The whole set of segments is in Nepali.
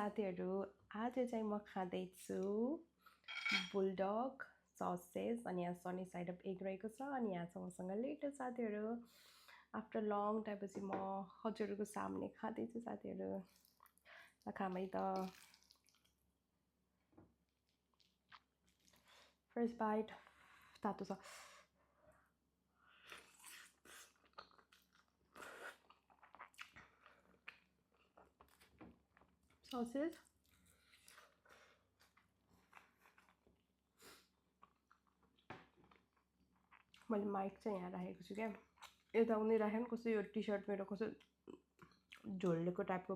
साथीहरू आज चाहिँ म खाँदैछु बुलडग ससेज अनि यहाँ सनी साइड अफ एग रहेको छ अनि यहाँ छ मसँग लिटल साथीहरू आफ्टर लङ टाइमपछि म हजुरहरूको सामने खाँदैछु साथीहरू खामै त फर्स्ट बाइट तातो छ ससेज मैले माइक चाहिँ यहाँ राखेको छु क्या यता उनी राखेँ कस्तो यो टी सर्ट मेरो कस्तो झोलेको टाइपको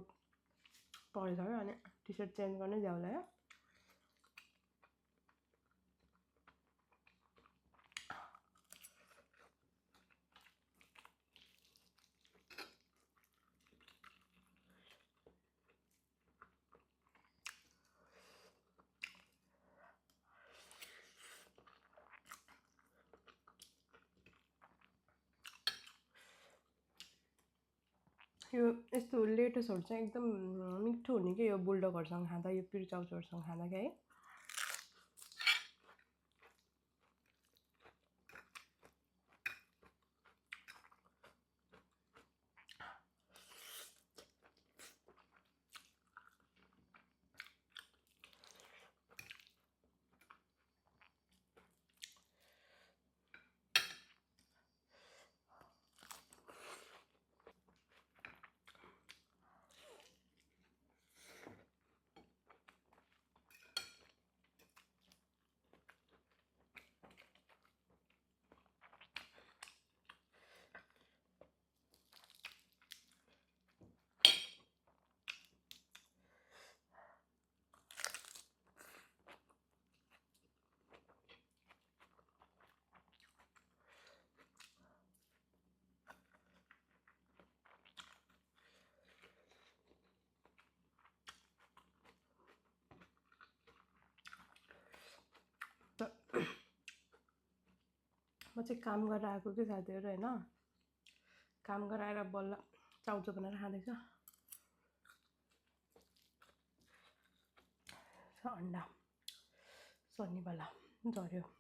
परेछ है अनि टी सर्ट चेन्ज गर्नै जाउँला है यो यस्तो लेटेस्टहरू चाहिँ एकदम मिठो हुने कि यो बुलडगहरूसँग खाँदा यो पिर्चाउचहरूसँग खाँदा क्या है म चाहिँ काम गरेर आएको कि साथीहरू होइन काम गरेर बल्ल चाउचाउ बनाएर खाँदैछ अन्डा शनिवाला झऱ्यो